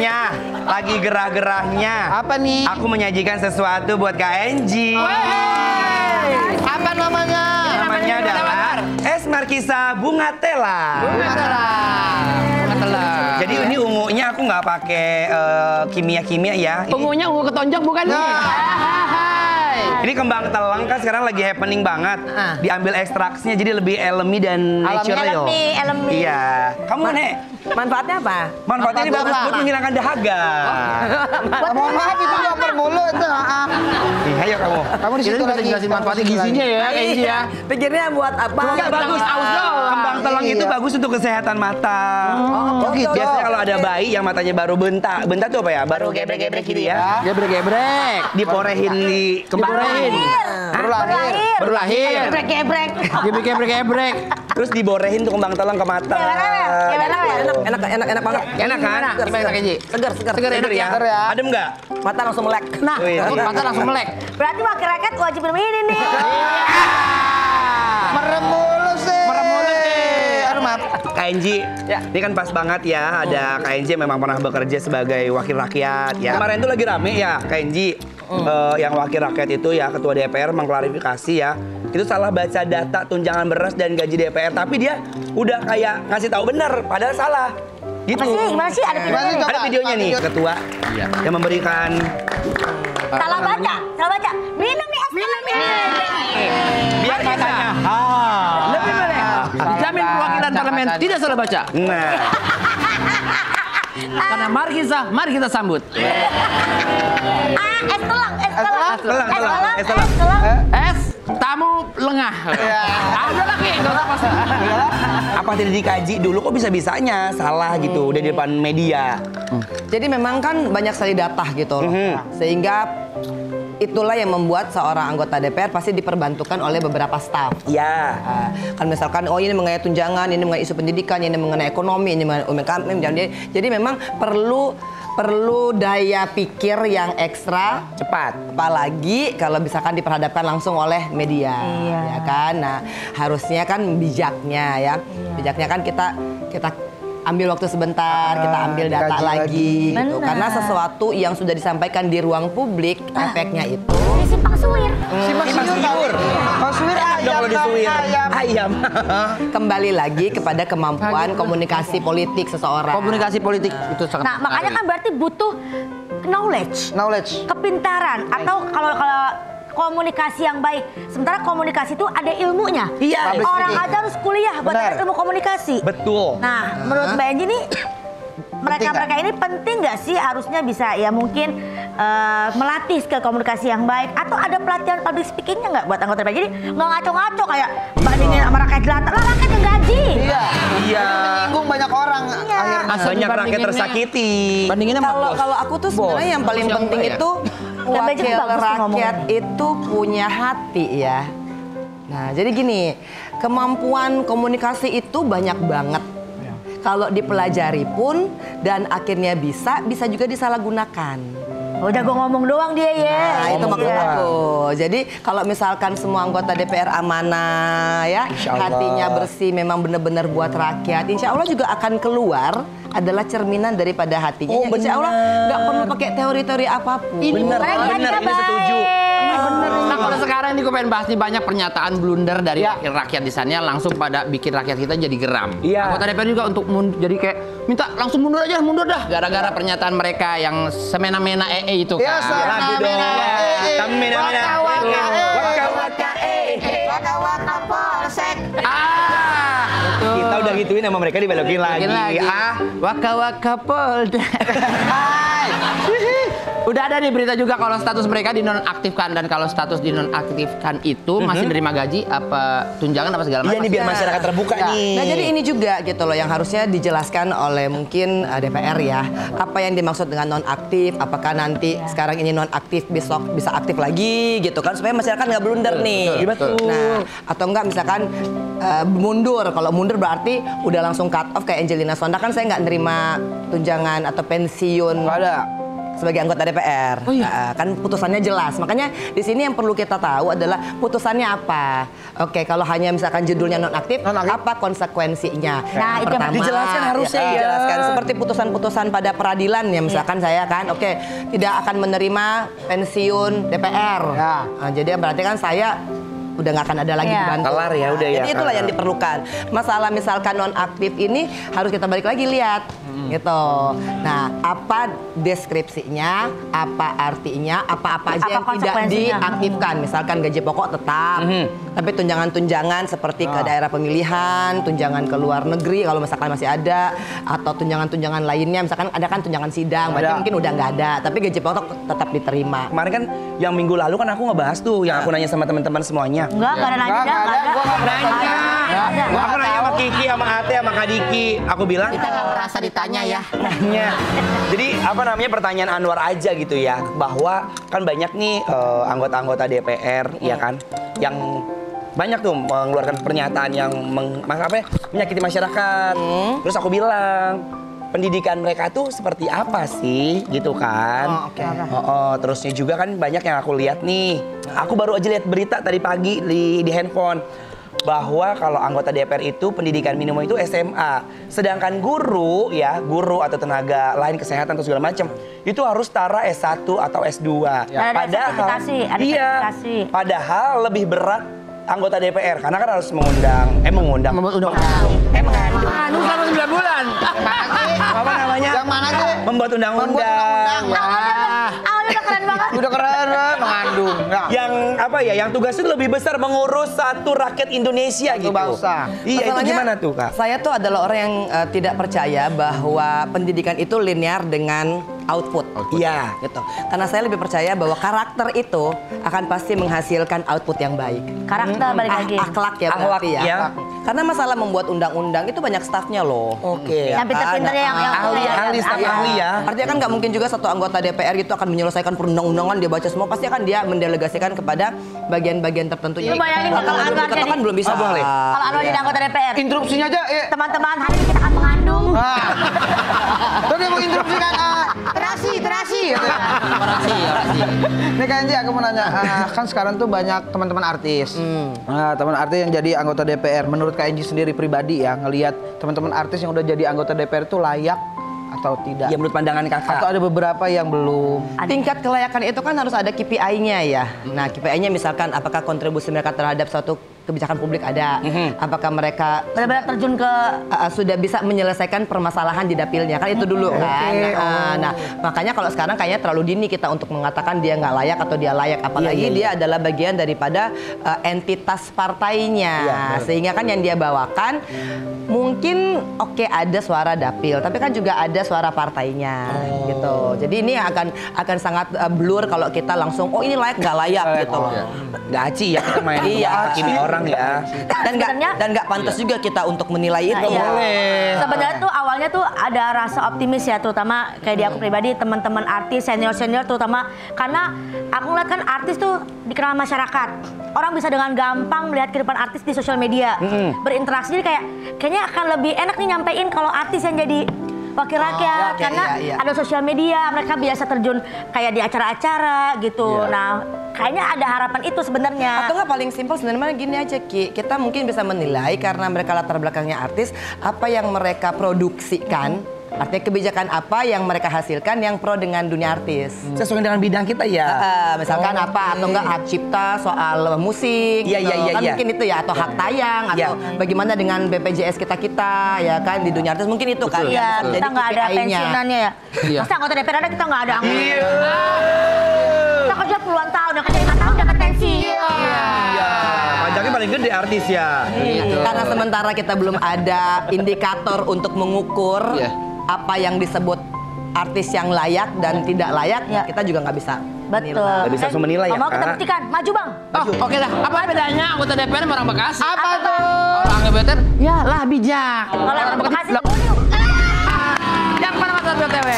waktunya, lagi gerah-gerahnya. Apa nih? Aku menyajikan sesuatu buat Kak Enji. Apa namanya? Namanya adalah es markisa bunga tela. Bunga tela. Jadi ini ungunya aku nggak pakai kimia-kimia ya. Ungunya ungu ketonjok bukan nih? Ini kembang telang kan sekarang lagi happening banget. Diambil ekstraksinya jadi lebih alami dan natural. Alami. Iya. Kamu Nek, Manfaatnya apa? manfaatnya ini bagus buat menghilangkan dahaga. Mohon maaf itu lapar mulu itu. Ayo kamu. Kamu di situ lagi jelasin manfaatnya gizinya ya, Enji ya. Pikirnya buat apa? Enggak bagus. Kembang telang itu bagus untuk kesehatan mata. Oh gitu. Biasanya kalau ada bayi yang matanya baru bentak. Bentak tuh apa ya? Baru gebrek-gebrek gitu ya. Gebrek-gebrek. Diporehin di kembang. Baru lahir. Gebrek-gebrek. Gebrek-gebrek. Terus diborehin tuh kembang telang ke mata. Enak banget. Enak kan? Gimana Enji? Segar. Segar enak ya. Adem nggak? Mata langsung melek. Nah, Mata langsung melek. berarti wakil rakyat wajib minum ini nih. Merem mulu sih. Aduh maaf. Kak Enji, ini kan pas banget ya. Ada Kak Enji memang pernah bekerja sebagai wakil rakyat ya. Kemarin tuh lagi rame ya Kak Enji. Yang wakil rakyat itu ya ketua DPR mengklarifikasi ya. Itu salah baca data tunjangan beras dan gaji DPR. Tapi dia udah kayak ngasih tahu benar, padahal salah. Gitu. Gimana sih? Ada videonya nih. Ada videonya nih, ketua yang memberikan. Salah baca. Minum nih, minum nih. Biar katanya. Lebih boleh. Dijamin perwakilan parlemen tidak salah baca. Nah, Karena mari kita sambut. Es telang. Es tamu lengah. Ada lagi, nggak usah pasti. apa tidak dikaji dulu kok bisa-bisanya salah gitu udah di depan media. Jadi memang kan banyak sekali data gitu loh. Sehingga itulah yang membuat seorang anggota DPR pasti diperbantukan oleh beberapa staf. Ya. Kan misalkan ini mengenai tunjangan, ini mengenai isu pendidikan, ini mengenai ekonomi, ini mengenai UMKM. Jadi memang perlu daya pikir yang ekstra Cepat. apalagi kalau misalkan diperhadapkan langsung oleh media, ya kan. Nah, harusnya kan bijaknya ya. Bijaknya kan kita ambil waktu sebentar, kita ambil data lagi gitu. Karena sesuatu yang sudah disampaikan di ruang publik, efeknya itu Simpang suwir. Simpang siur. Suwir Dong kalau disuir. Ayam. kembali lagi kepada kemampuan komunikasi politik seseorang. Komunikasi politik itu sangat. Nah, makanya kan berarti butuh knowledge, kepintaran atau kalau komunikasi yang baik. Sementara komunikasi itu ada ilmunya. Iya. Orang aja harus kuliah buat dapat ilmu komunikasi. Betul. Nah, menurut Mbak Enji nih mereka ini penting nggak sih harusnya bisa ya mungkin melatih skill komunikasi yang baik atau ada pelatihan public speakingnya nggak buat anggota DPR? Jadi nggak ngaco-ngaco kayak bandingin sama rakyat jelata. Lah rakyat yang gaji. Iya. Menyinggung banyak orang akhirnya. Banyak rakyat tersakiti. Bandinginnya sama Kalau aku tuh sebenarnya yang paling penting itu wakil rakyat itu punya hati ya. Nah, jadi gini, kemampuan komunikasi itu banyak banget. Kalau dipelajari pun dan akhirnya bisa juga disalahgunakan. Udah gue ngomong doang dia ya. Nah, itu maksud aku. Jadi kalau misalkan semua anggota DPR amanah ya, hatinya bersih, memang benar-benar buat rakyat, insya Allah juga akan keluar adalah cerminan daripada hatinya. Oh, Insya Allah nggak perlu pakai teori-teori apapun. Bener, ini setuju. Nah, kalau sekarang ini gue pengen bahas nih banyak pernyataan blunder dari wakil rakyat di sana langsung pada bikin rakyat kita jadi geram. Iya. Anggota DPR juga untuk jadi kayak minta langsung mundur dah gara-gara pernyataan mereka yang semena-mena itu kan. Ya, Lagu dong. Semena-mena. Waka-waka polsek. Kita udah gituin sama mereka dibelokin lagi. Waka-waka Polda. Udah ada nih berita juga kalau status mereka dinonaktifkan dan kalau status dinonaktifkan itu masih nerima gaji apa tunjangan apa segala macam. Iya nih biar masyarakat terbuka nih. Nah jadi ini juga gitu loh yang harusnya dijelaskan oleh mungkin DPR ya. Apa yang dimaksud dengan nonaktif? Apakah nanti sekarang ini nonaktif besok bisa aktif lagi gitu kan supaya masyarakat nggak blunder nih. Betul. Nah atau enggak misalkan mundur. Kalau mundur berarti udah langsung cut off kayak Angelina Sonda kan saya nggak nerima tunjangan atau pensiun. Nggak ada. sebagai anggota DPR. Oh iya. Kan putusannya jelas. Makanya di sini yang perlu kita tahu adalah putusannya apa. Oke, kalau hanya misalkan judulnya nonaktif, apa konsekuensinya? Nah, itu yang pertama, dijelaskan harusnya ya. dijelaskan seperti putusan-putusan pada peradilan ya, misalkan saya kan, oke, tidak akan menerima pensiun DPR. Nah, jadi berarti kan saya udah nggak akan ada lagi dibantu. Kelar ya, udah ya. Jadi itulah yang diperlukan. Masalah misalkan nonaktif ini harus kita balik lagi lihat. Gitu. Nah, apa deskripsinya, apa artinya, apa-apa aja yang tidak diaktifkan. Misalkan gaji pokok tetap, tapi tunjangan-tunjangan seperti ke daerah pemilihan, tunjangan ke luar negeri kalau misalkan masih ada, atau tunjangan-tunjangan lainnya, misalkan ada kan tunjangan sidang, berarti mungkin udah nggak ada, tapi gaji pokok tetap diterima. Kemarin kan yang minggu lalu kan aku ngebahas tuh, yang aku nanya sama teman-teman semuanya. Enggak ada nanya. Aku nanya sama Kiki, sama Ate, sama Kak Diki. Aku bilang Kita nggak merasa ditanya ya. nanya. Jadi apa namanya pertanyaan Anwar aja gitu ya, bahwa kan banyak nih anggota-anggota DPR ya kan yang banyak tuh mengeluarkan pernyataan yang menyakiti masyarakat. Terus aku bilang pendidikan mereka tuh seperti apa sih gitu kan. Terusnya juga kan banyak yang aku lihat nih. Aku baru aja lihat berita tadi pagi di handphone bahwa kalau anggota DPR itu pendidikan minimum itu SMA, sedangkan guru atau tenaga lain kesehatan atau segala macam itu harus setara S1 atau S2. Padahal padahal lebih berat anggota DPR karena kan harus membuat undang-undang. Selama 9 bulan. Apa namanya? Yang mana sih? Membuat undang-undang. Awalnya udah keren banget. Udah keren, mengandung. Yang apa ya? Yang tugas itu lebih besar mengurus satu rakyat Indonesia gitu. bangsa. Iya, itu Masalahnya, gimana tuh, Kak? Saya tuh adalah orang yang tidak percaya bahwa pendidikan itu linear dengan output. Iya. Gitu. Karena saya lebih percaya bahwa karakter itu akan pasti menghasilkan output yang baik. Karakter balik lagi. Akhlak ya Akhlak, berarti ya. ya. Karena masalah membuat undang-undang itu banyak stafnya loh. Oke. Yang pintar-pintarnya yang ahli staf ahli ya. Artinya kan nggak mungkin juga satu anggota DPR gitu akan menyelesaikan perundang-undangan, dia baca semua, pasti akan dia mendelegasikan kepada bagian-bagian tertentu. Lu bayangin kalau Anwar jadi kan belum bisa. boleh. Kalau Anwar jadi anggota DPR. Interupsinya aja. Teman-teman, hari ini kita akan mengandung. Terus dia mau interupsikan terasi. Gitu. Orasi. Nih Kak Enji, aku mau nanya, kan sekarang tuh banyak teman-teman artis. Teman artis yang jadi anggota DPR. Menurut Kak Enji sendiri pribadi ya, ngelihat teman-teman artis yang udah jadi anggota DPR tuh layak atau tidak? Ya menurut pandangan Kakak. Atau ada beberapa yang belum? Tingkat kelayakan itu kan harus ada KPI-nya ya. Nah, KPI-nya misalkan apakah kontribusi mereka terhadap suatu kebijakan publik ada, apakah mereka Benar-benar terjun ke sudah bisa menyelesaikan permasalahan di dapilnya, kan itu dulu kan. Nah, makanya kalau sekarang kayaknya terlalu dini kita untuk mengatakan dia nggak layak atau dia layak, apalagi dia adalah bagian daripada entitas partainya, sehingga kan yang dia bawakan mungkin ada suara dapil, tapi kan juga ada suara partainya gitu. Jadi ini akan sangat blur kalau kita langsung ini layak nggak layak gitu loh. Nggak aci ya kita main hakimi orang ya. Dan nggak pantas juga kita untuk menilai itu. Boleh. Sebenarnya tuh awalnya tuh ada rasa optimis ya, terutama kayak di aku pribadi, teman-teman artis senior-senior terutama, karena aku ngeliat kan artis tuh dikenal masyarakat. Orang bisa dengan gampang melihat kehidupan artis di sosial media, berinteraksi, jadi kayaknya akan lebih enak nih nyampein kalau artis yang jadi wakil rakyat, karena ada sosial media, mereka biasa terjun kayak di acara-acara gitu. Nah, kayaknya ada harapan itu sebenarnya. Atau nggak paling simpel sebenarnya gini aja Ki, kita mungkin bisa menilai karena mereka latar belakangnya artis, apa yang mereka produksikan, artinya kebijakan apa yang mereka hasilkan yang pro dengan dunia artis. Sesuai dengan bidang kita ya. Misalkan apa, atau enggak hak cipta soal musik, kan mungkin itu ya, atau hak tayang, atau bagaimana dengan BPJS kita ya kan di dunia artis, mungkin itu kan. Iya, kita nggak ada pensiunannya ya. Masa anggota DPR ada, kita nggak ada anggota. Kita kerja puluhan tahun, udah kerja 5 tahun udah pensi. Pajaknya paling gede artis ya. Karena sementara kita belum ada indikator untuk mengukur apa yang disebut artis yang layak dan tidak layak, kita juga nggak bisa. Betul. Nggak bisa langsung menilai ya, Mau kita Kak. buktikan, maju Bang. Oke lah. Apa bedanya anggota DPR sama orang Bekasi? Apa tuh? Orang DPR, ya lah bijak. Kalau orang Bekasi, Yang mana Mas BTW?